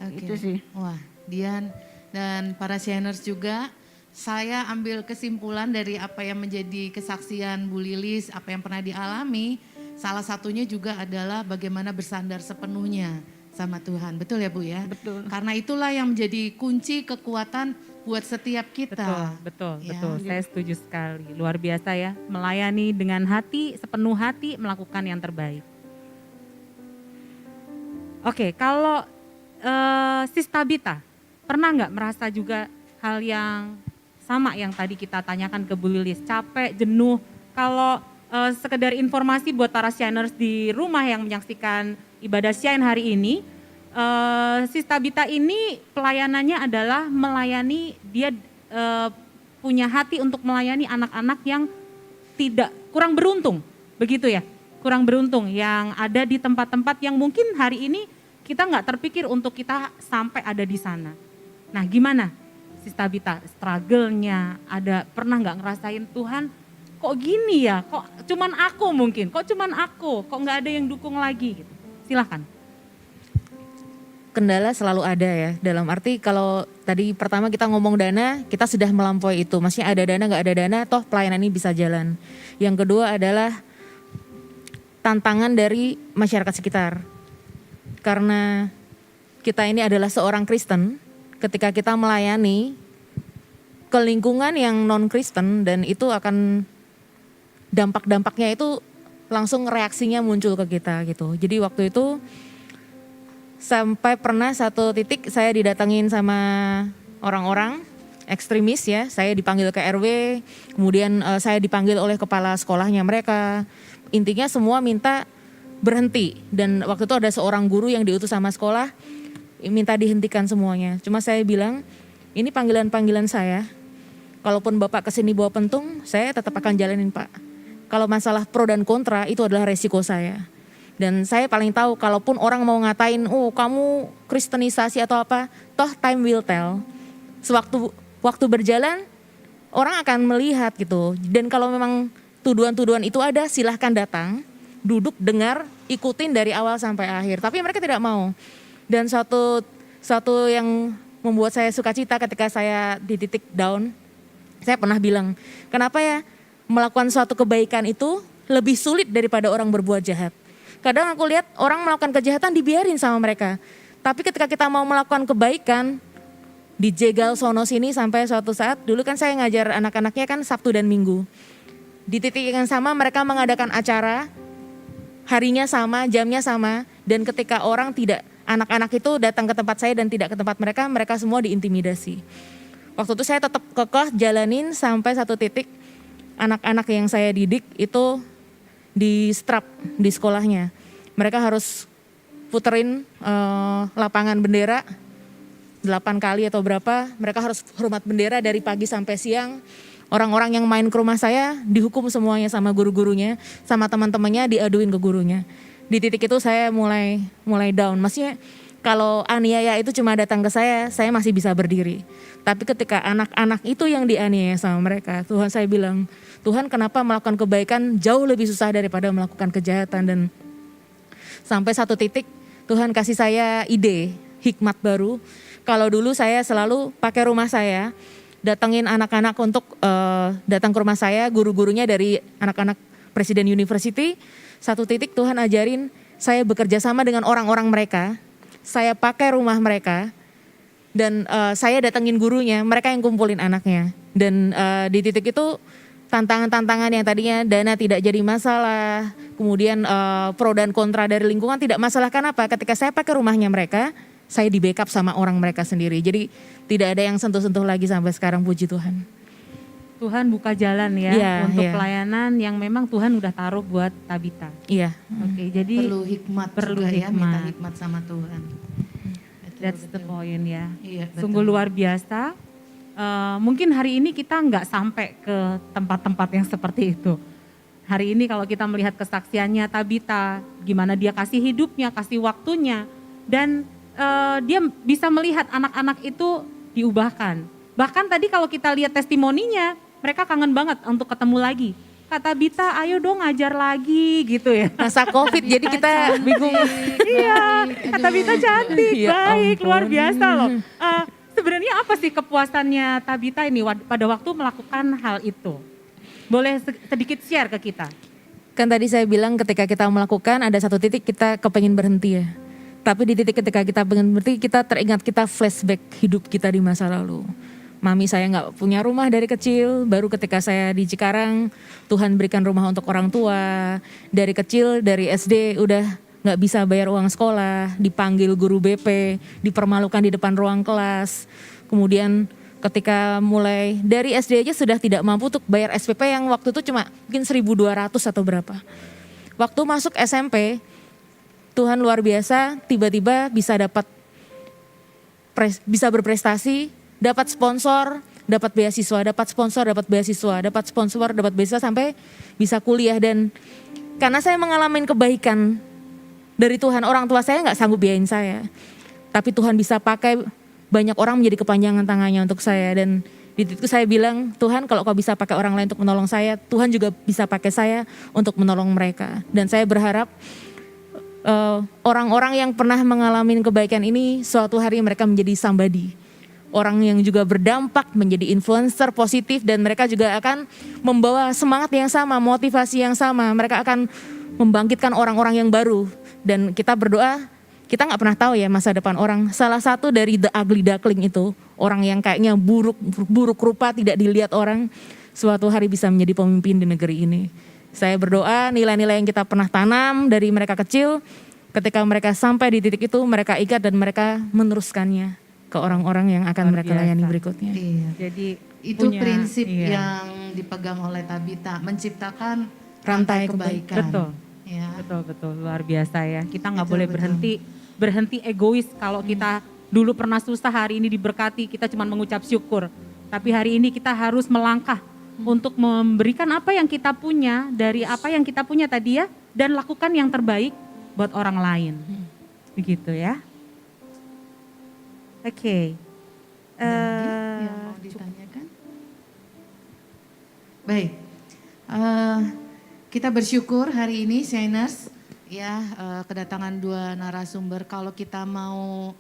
Oke. Itu sih. Wah, Dian dan para Shiners juga, saya ambil kesimpulan dari apa yang menjadi kesaksian Bu Lilis, apa yang pernah dialami, salah satunya juga adalah bagaimana bersandar sepenuhnya sama Tuhan. Betul ya Bu ya? Betul. Karena itulah yang menjadi kunci kekuatan buat setiap kita. Betul, Ya. betul. Saya setuju sekali. Luar biasa ya, melayani dengan hati, sepenuh hati, melakukan yang terbaik. Oke, kalau Sis Tabita, pernah nggak merasa juga hal yang sama yang tadi kita tanyakan ke Bu Lilis, capek, jenuh? Kalau sekedar informasi buat para Shiners di rumah yang menyaksikan ibadah Shine hari ini, Sis Tabita ini pelayanannya adalah melayani, dia punya hati untuk melayani anak-anak yang kurang beruntung, begitu ya, kurang beruntung yang ada di tempat-tempat yang mungkin hari ini kita nggak terpikir untuk kita sampai ada di sana. Nah gimana Sis Tabita, struggle-nya, pernah nggak ngerasain Tuhan kok gini ya, kok cuman aku mungkin, kok nggak ada yang dukung lagi gitu. Silahkan. Kendala selalu ada ya, dalam arti kalau tadi pertama kita ngomong dana, kita sudah melampaui itu, maksudnya ada dana nggak ada dana, toh pelayanan ini bisa jalan. Yang kedua adalah tantangan dari masyarakat sekitar, karena kita ini adalah seorang Kristen, ketika kita melayani ke lingkungan yang non-Kristen dan itu akan dampak-dampaknya itu langsung reaksinya muncul ke kita gitu. Jadi waktu itu sampai pernah satu titik saya didatengin sama orang-orang ekstremis ya, saya dipanggil ke RW, kemudian saya dipanggil oleh kepala sekolahnya mereka. Intinya semua minta berhenti dan waktu itu ada seorang guru yang diutus sama sekolah minta dihentikan semuanya. Cuma saya bilang, ini panggilan-panggilan saya. Kalaupun Bapak kesini bawa pentung, saya tetap akan jalanin Pak. Kalau masalah pro dan kontra itu adalah resiko saya. Dan saya paling tahu kalaupun orang mau ngatain, oh kamu kristenisasi atau apa, toh time will tell. Waktu berjalan, orang akan melihat gitu. Dan kalau memang tuduhan-tuduhan itu ada, silahkan datang, duduk, dengar, ikutin dari awal sampai akhir. Tapi mereka tidak mau. Dan satu yang membuat saya sukacita ketika saya di titik down, saya pernah bilang, kenapa ya melakukan suatu kebaikan itu lebih sulit daripada orang berbuat jahat. Kadang aku lihat orang melakukan kejahatan dibiarin sama mereka. Tapi ketika kita mau melakukan kebaikan, dijegal sono sini sampai suatu saat, dulu kan saya ngajar anak-anaknya kan Sabtu dan Minggu. Di titik yang sama mereka mengadakan acara, harinya sama, jamnya sama, dan ketika anak-anak itu datang ke tempat saya dan tidak ke tempat mereka, mereka semua diintimidasi. Waktu itu saya tetap kekeh jalanin sampai satu titik anak-anak yang saya didik itu di strap di sekolahnya. Mereka harus puterin lapangan bendera 8 kali atau berapa. Mereka harus hormat bendera dari pagi sampai siang. Orang-orang yang main ke rumah saya dihukum semuanya sama guru-gurunya, sama teman-temannya diaduin ke gurunya. Di titik itu saya mulai down. Maksudnya kalau aniaya itu cuma datang ke saya masih bisa berdiri. Tapi ketika anak-anak itu yang dianiaya sama mereka, Tuhan saya bilang, Tuhan kenapa melakukan kebaikan jauh lebih susah daripada melakukan kejahatan. Dan sampai satu titik Tuhan kasih saya ide, hikmat baru. Kalau dulu saya selalu pakai rumah saya, datengin anak-anak untuk datang ke rumah saya, guru-gurunya dari anak-anak Presiden University. Satu titik Tuhan ajarin saya bekerja sama dengan orang-orang mereka, saya pakai rumah mereka, dan saya datengin gurunya, mereka yang kumpulin anaknya. Dan di titik itu tantangan-tantangan yang tadinya dana tidak jadi masalah, kemudian pro dan kontra dari lingkungan tidak masalah. Kenapa? Ketika saya pakai rumahnya mereka, saya di backup sama orang mereka sendiri. Jadi tidak ada yang sentuh-sentuh lagi sampai sekarang, puji Tuhan. Tuhan buka jalan ya untuk pelayanan yang memang Tuhan udah taruh buat Tabita. Iya. Oke, jadi Perlu hikmat juga ya, minta hikmat sama Tuhan. That's the point ya. Iya, betul. Sungguh luar biasa. Mungkin hari ini kita nggak sampai ke tempat-tempat yang seperti itu. Hari ini kalau kita melihat kesaksiannya Tabita, gimana dia kasih hidupnya, kasih waktunya, dan dia bisa melihat anak-anak itu diubahkan. Bahkan tadi kalau kita lihat testimoninya, mereka kangen banget untuk ketemu lagi. Kak Tabita, ayo dong ngajar lagi gitu ya. Masa COVID jadi kita bingung. Iya, Kak Tabita cantik, Ya baik, ampun. luar biasa loh. Sebenarnya apa sih kepuasannya Tabita ini pada waktu melakukan hal itu? Boleh sedikit share ke kita? Kan tadi saya bilang ketika kita melakukan ada satu titik kita kepengen berhenti ya. Tapi di titik ketika kita pengen berhenti kita teringat, kita flashback hidup kita di masa lalu. Mami saya nggak punya rumah dari kecil, baru ketika saya di Cikarang Tuhan berikan rumah untuk orang tua. Dari kecil, dari SD udah nggak bisa bayar uang sekolah, dipanggil guru BP, dipermalukan di depan ruang kelas. Kemudian ketika mulai dari SD aja sudah tidak mampu untuk bayar SPP yang waktu itu cuma mungkin 1.200 atau berapa. Waktu masuk SMP, Tuhan luar biasa, tiba-tiba bisa bisa berprestasi, dapat sponsor, dapat beasiswa, dapat sponsor, dapat beasiswa, dapat sponsor, dapat beasiswa sampai bisa kuliah. Dan karena saya mengalami kebaikan dari Tuhan, orang tua saya nggak sanggup biayain saya, tapi Tuhan bisa pakai banyak orang menjadi kepanjangan tangannya untuk saya. Dan di titik itu saya bilang, Tuhan kalau kau bisa pakai orang lain untuk menolong saya, Tuhan juga bisa pakai saya untuk menolong mereka. Dan saya berharap orang-orang yang pernah mengalami kebaikan ini suatu hari mereka menjadi somebody. Orang yang juga berdampak menjadi influencer positif, dan mereka juga akan membawa semangat yang sama, motivasi yang sama. Mereka akan membangkitkan orang-orang yang baru. Dan kita berdoa, kita nggak pernah tahu ya masa depan orang. Salah satu dari the ugly duckling itu, orang yang kayaknya buruk rupa, tidak dilihat orang, suatu hari bisa menjadi pemimpin di negeri ini. Saya berdoa nilai-nilai yang kita pernah tanam dari mereka kecil, ketika mereka sampai di titik itu, mereka ikat dan mereka meneruskannya ke orang-orang yang akan mereka layani berikutnya. Iya. Jadi Itu punya, prinsip iya, yang dipegang oleh Tabita, menciptakan rantai kebaikan. Betul. Ya. Betul, luar biasa ya. Kita nggak Betul, boleh betul. berhenti egois. Kalau kita dulu pernah susah, hari ini diberkati, kita cuma mengucap syukur. Tapi hari ini kita harus melangkah untuk memberikan apa yang kita punya, dari apa yang kita punya tadi ya, dan lakukan yang terbaik buat orang lain. Begitu ya. Oke. Yang mau ditanyakan? Baik. Kita bersyukur hari ini Shiners ya, kedatangan 2 narasumber. Kalau kita mau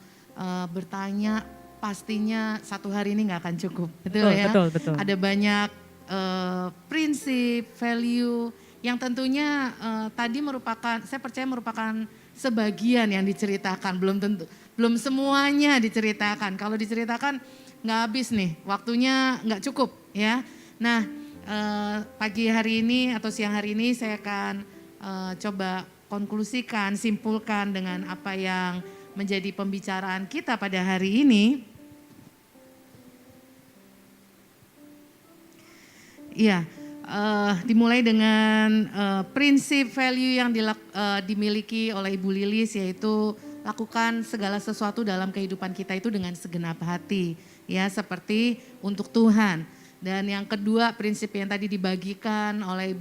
bertanya, pastinya 1 hari ini nggak akan cukup, betul ya? Betul. Ada banyak prinsip, value yang tentunya tadi saya percaya merupakan sebagian yang diceritakan, belum semuanya diceritakan. Kalau diceritakan nggak habis nih, waktunya nggak cukup ya. Nah, pagi hari ini atau siang hari ini saya akan coba konklusikan, simpulkan dengan apa yang menjadi pembicaraan kita pada hari ini. Iya, dimulai dengan prinsip value yang dimiliki oleh Ibu Lilis, yaitu lakukan segala sesuatu dalam kehidupan kita itu dengan segenap hati, ya, seperti untuk Tuhan. Dan yang kedua, prinsip yang tadi dibagikan oleh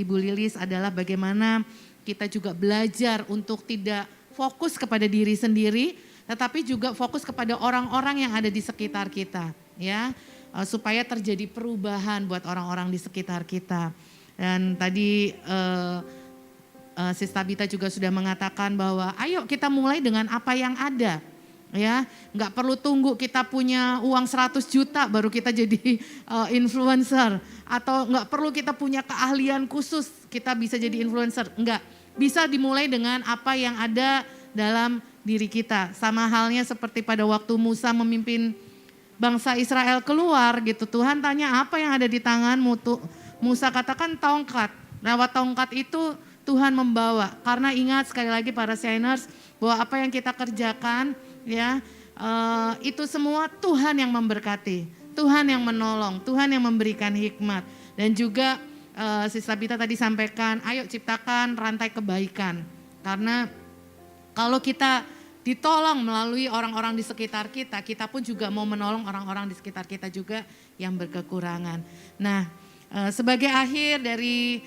Ibu Lilis adalah bagaimana kita juga belajar untuk tidak fokus kepada diri sendiri, tetapi juga fokus kepada orang-orang yang ada di sekitar kita, ya, supaya terjadi perubahan buat orang-orang di sekitar kita. Dan tadi Sis Tabita juga sudah mengatakan bahwa ayo kita mulai dengan apa yang ada. Ya, nggak perlu tunggu kita punya uang 100 juta baru kita jadi influencer, atau nggak perlu kita punya keahlian khusus kita bisa jadi influencer. Enggak, bisa dimulai dengan apa yang ada dalam diri kita. Sama halnya seperti pada waktu Musa memimpin bangsa Israel keluar gitu. Tuhan tanya, apa yang ada di tanganmu? Musa katakan tongkat. Lewat tongkat itu Tuhan membawa. Karena ingat sekali lagi para Shiners, bahwa apa yang kita kerjakan ya, itu semua Tuhan yang memberkati, Tuhan yang menolong, Tuhan yang memberikan hikmat. Dan juga Sis Tabita tadi sampaikan, ayo ciptakan rantai kebaikan. Karena kalau kita ditolong melalui orang-orang di sekitar kita, kita pun juga mau menolong orang-orang di sekitar kita juga yang berkekurangan. Nah, sebagai akhir dari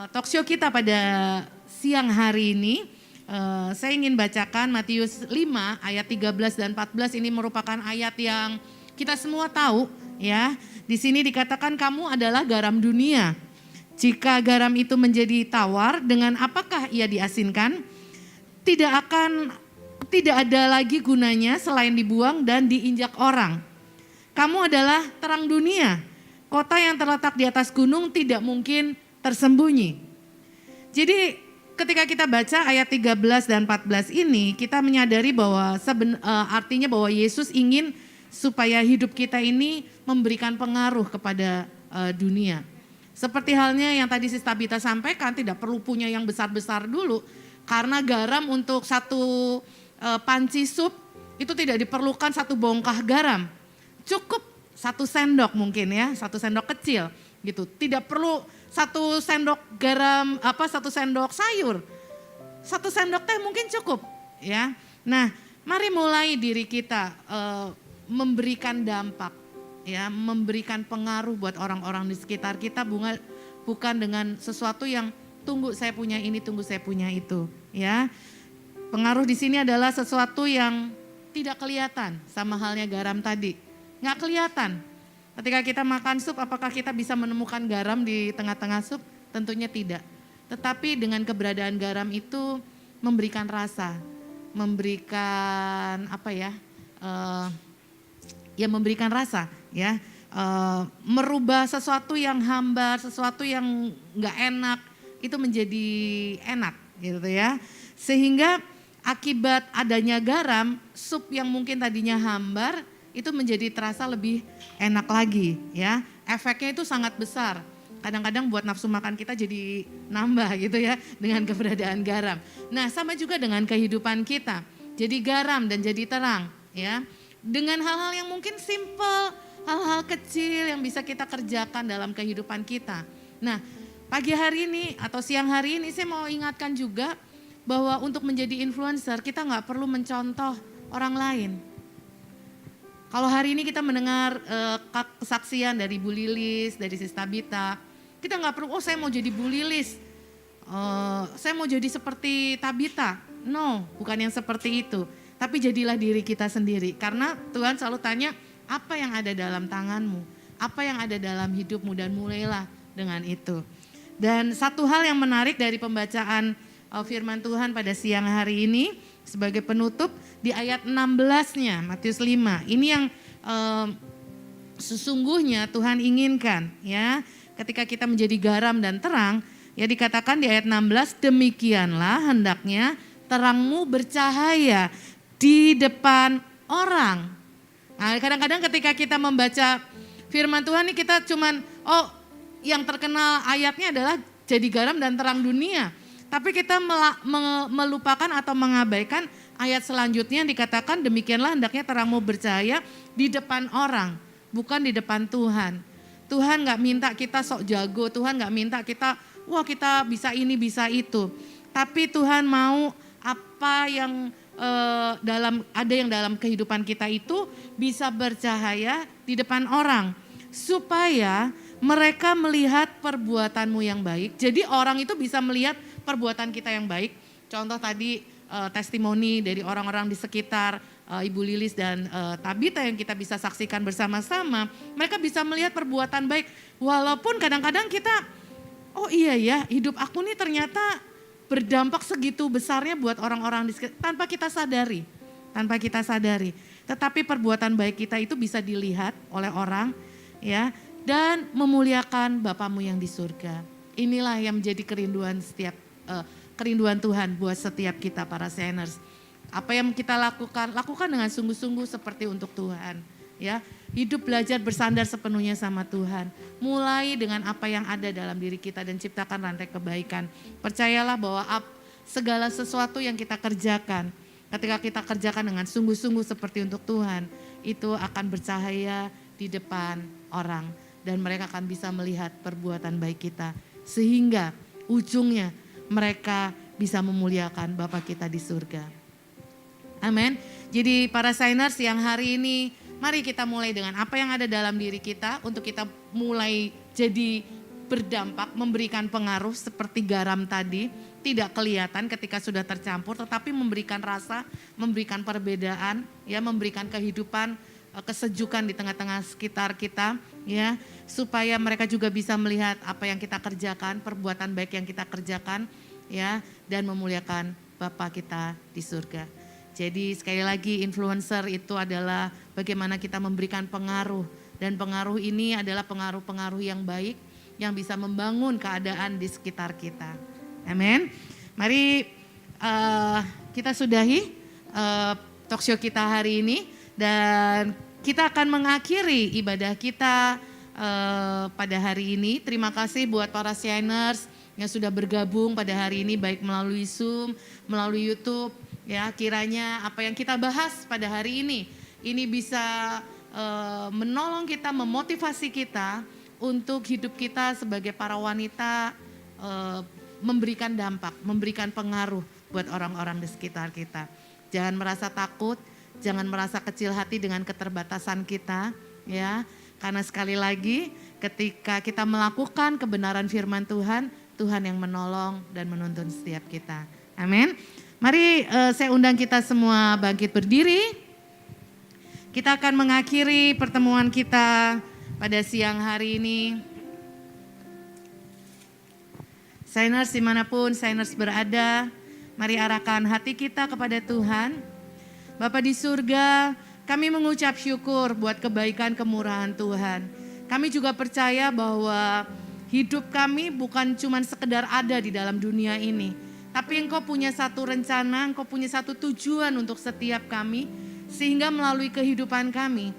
talkshow kita pada siang hari ini, saya ingin bacakan Matius 5 ayat 13 dan 14. Ini merupakan ayat yang kita semua tahu ya. Di sini dikatakan kamu adalah garam dunia. Jika garam itu menjadi tawar, dengan apakah ia diasinkan? Tidak ada lagi gunanya selain dibuang dan diinjak orang. Kamu adalah terang dunia. Kota yang terletak di atas gunung tidak mungkin tersembunyi. Jadi ketika kita baca ayat 13 dan 14 ini, kita menyadari bahwa artinya bahwa Yesus ingin supaya hidup kita ini memberikan pengaruh kepada dunia. Seperti halnya yang tadi Sis Tabita sampaikan, tidak perlu punya yang besar-besar dulu. Karena garam untuk satu panci sup itu tidak diperlukan satu bongkah garam. Cukup 1 sendok mungkin ya, 1 sendok kecil gitu. Tidak perlu 1 sendok garam, 1 sendok sayur. 1 sendok teh mungkin cukup ya. Nah, mari mulai diri kita memberikan dampak ya, memberikan pengaruh buat orang-orang di sekitar kita, bukan dengan sesuatu yang tunggu saya punya ini, tunggu saya punya itu ya. Pengaruh di sini adalah sesuatu yang tidak kelihatan, sama halnya garam tadi. Nggak kelihatan. Ketika kita makan sup, apakah kita bisa menemukan garam di tengah-tengah sup? Tentunya tidak. Tetapi dengan keberadaan garam itu memberikan rasa, memberikan memberikan rasa ya. Merubah sesuatu yang hambar, sesuatu yang nggak enak, itu menjadi enak gitu ya. Sehingga akibat adanya garam, sup yang mungkin tadinya hambar itu menjadi terasa lebih enak lagi ya. Efeknya itu sangat besar. Kadang-kadang buat nafsu makan kita jadi nambah gitu ya dengan keberadaan garam. Nah, sama juga dengan kehidupan kita. Jadi garam dan jadi terang ya. Dengan hal-hal yang mungkin simple, hal-hal kecil yang bisa kita kerjakan dalam kehidupan kita. Nah, pagi hari ini atau siang hari ini saya mau ingatkan juga bahwa untuk menjadi influencer kita nggak perlu mencontoh orang lain. Kalau hari ini kita mendengar kesaksian dari Bu Lilis, dari Sis Tabita, kita nggak perlu, saya mau jadi Bu Lilis, saya mau jadi seperti Tabita. No, bukan yang seperti itu. Tapi jadilah diri kita sendiri. Karena Tuhan selalu tanya, apa yang ada dalam tanganmu? Apa yang ada dalam hidupmu? Dan mulailah dengan itu. Dan satu hal yang menarik dari pembacaan firman Tuhan pada siang hari ini sebagai penutup di ayat 16-nya Matius 5. Ini yang sesungguhnya Tuhan inginkan ya. Ketika kita menjadi garam dan terang, ya dikatakan di ayat 16, demikianlah hendaknya terangmu bercahaya di depan orang. Nah, kadang-kadang ketika kita membaca firman Tuhan ini kita cuman yang terkenal ayatnya adalah jadi garam dan terang dunia. Tapi kita melupakan atau mengabaikan ayat selanjutnya yang dikatakan demikianlah hendaknya terangmu bercahaya di depan orang, bukan di depan Tuhan. Tuhan gak minta kita sok jago, Tuhan gak minta kita, kita bisa ini bisa itu. Tapi Tuhan mau apa yang ada yang dalam kehidupan kita itu bisa bercahaya di depan orang. Supaya mereka melihat perbuatanmu yang baik. Jadi orang itu bisa melihat perbuatan kita yang baik. Contoh tadi testimoni dari orang-orang di sekitar Ibu Lilis dan Tabita yang kita bisa saksikan bersama-sama. Mereka bisa melihat perbuatan baik. Walaupun kadang-kadang kita, hidup aku nih ternyata berdampak segitu besarnya buat orang-orang di sekitar. Tanpa kita sadari. Tetapi perbuatan baik kita itu bisa dilihat oleh orang ya. Dan memuliakan Bapamu yang di surga. Inilah yang menjadi kerinduan Tuhan buat setiap kita para Shiners. Apa yang kita lakukan dengan sungguh-sungguh seperti untuk Tuhan. Ya, hidup belajar bersandar sepenuhnya sama Tuhan. Mulai dengan apa yang ada dalam diri kita dan ciptakan rantai kebaikan. Percayalah bahwa segala sesuatu yang kita kerjakan, ketika kita kerjakan dengan sungguh-sungguh seperti untuk Tuhan, itu akan bercahaya di depan orang. Dan mereka akan bisa melihat perbuatan baik kita. Sehingga ujungnya mereka bisa memuliakan Bapa kita di surga. Amin. Jadi para Shiners yang hari ini, mari kita mulai dengan apa yang ada dalam diri kita. Untuk kita mulai jadi berdampak, memberikan pengaruh seperti garam tadi. Tidak kelihatan ketika sudah tercampur, tetapi memberikan rasa, memberikan perbedaan, ya, memberikan kehidupan, kesejukan di tengah-tengah sekitar kita, ya, supaya mereka juga bisa melihat apa yang kita kerjakan, perbuatan baik yang kita kerjakan, ya, dan memuliakan Bapa kita di surga. Jadi sekali lagi influencer itu adalah bagaimana kita memberikan pengaruh, dan pengaruh ini adalah pengaruh-pengaruh yang baik yang bisa membangun keadaan di sekitar kita. Amin. Mari kita sudahi talkshow kita hari ini dan kita akan mengakhiri ibadah kita pada hari ini. Terima kasih buat para shiners yang sudah bergabung pada hari ini baik melalui Zoom, melalui YouTube. Ya, kiranya apa yang kita bahas pada hari ini bisa menolong kita, memotivasi kita untuk hidup kita sebagai para wanita memberikan dampak, memberikan pengaruh buat orang-orang di sekitar kita. Jangan merasa takut, jangan merasa kecil hati dengan keterbatasan kita, ya. Karena sekali lagi ketika kita melakukan kebenaran firman Tuhan, Tuhan yang menolong dan menuntun setiap kita. Amin. Mari saya undang kita semua bangkit berdiri. Kita akan mengakhiri pertemuan kita pada siang hari ini. Shiners dimanapun Shiners berada, mari arahkan hati kita kepada Tuhan. Bapa di surga, kami mengucap syukur buat kebaikan kemurahan Tuhan. Kami juga percaya bahwa hidup kami bukan cuma sekedar ada di dalam dunia ini. Tapi Engkau punya satu rencana, Engkau punya satu tujuan untuk setiap kami. Sehingga melalui kehidupan kami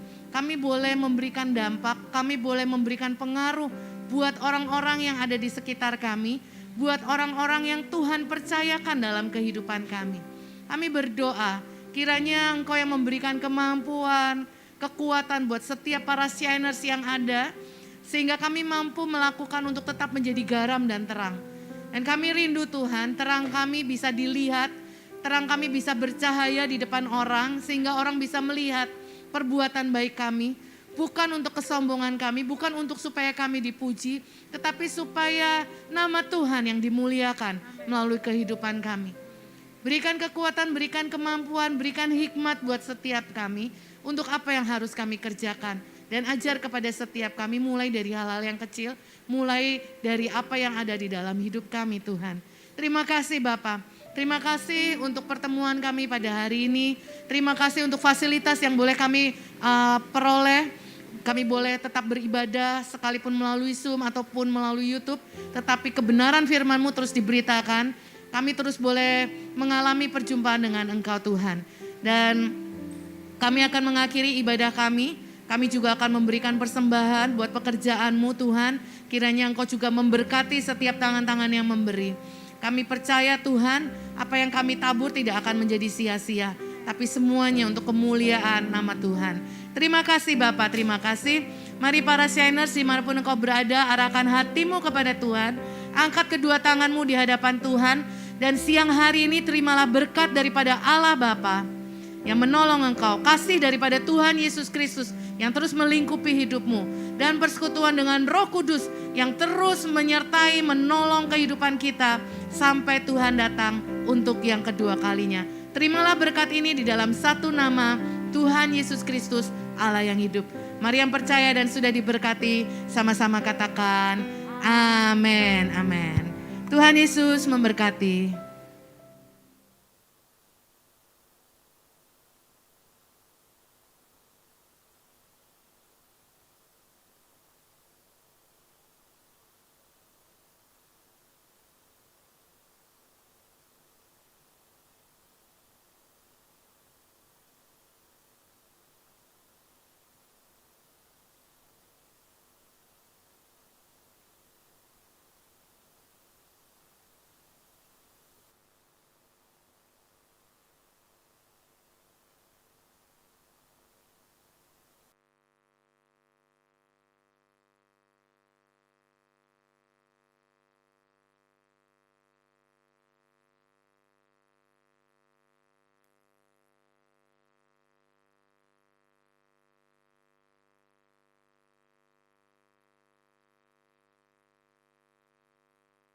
boleh memberikan dampak, kami boleh memberikan pengaruh buat orang-orang yang ada di sekitar kami, buat orang-orang yang Tuhan percayakan dalam kehidupan kami. Kami berdoa, kiranya Engkau yang memberikan kemampuan, kekuatan buat setiap para shiners yang ada, sehingga kami mampu melakukan untuk tetap menjadi garam dan terang. Dan kami rindu Tuhan, terang kami bisa dilihat, terang kami bisa bercahaya di depan orang, sehingga orang bisa melihat perbuatan baik kami, bukan untuk kesombongan kami, bukan untuk supaya kami dipuji, tetapi supaya nama Tuhan yang dimuliakan melalui kehidupan kami. Berikan kekuatan, berikan kemampuan, berikan hikmat buat setiap kami untuk apa yang harus kami kerjakan. Dan ajar kepada setiap kami mulai dari hal-hal yang kecil, mulai dari apa yang ada di dalam hidup kami Tuhan. Terima kasih Bapak. Terima kasih untuk pertemuan kami pada hari ini. Terima kasih untuk fasilitas yang boleh kami peroleh. Kami boleh tetap beribadah sekalipun melalui Zoom ataupun melalui YouTube. Tetapi kebenaran firman-Mu terus diberitakan. Kami terus boleh mengalami perjumpaan dengan Engkau Tuhan. Dan kami akan mengakhiri ibadah kami. Kami juga akan memberikan persembahan buat pekerjaan-Mu Tuhan. Kiranya Engkau juga memberkati setiap tangan-tangan yang memberi. Kami percaya Tuhan, apa yang kami tabur tidak akan menjadi sia-sia. Tapi semuanya untuk kemuliaan nama Tuhan. Terima kasih Bapak, terima kasih. Mari para shiners dimanapun engkau berada, arahkan hatimu kepada Tuhan. Angkat kedua tanganmu di hadapan Tuhan. Dan siang hari ini terimalah berkat daripada Allah Bapa yang menolong engkau. Kasih daripada Tuhan Yesus Kristus yang terus melingkupi hidupmu. Dan persekutuan dengan Roh Kudus yang terus menyertai, menolong kehidupan kita. Sampai Tuhan datang untuk yang kedua kalinya. Terimalah berkat ini di dalam satu nama Tuhan Yesus Kristus Allah yang hidup. Mari yang percaya dan sudah diberkati sama-sama katakan amin, amin. Tuhan Yesus memberkati.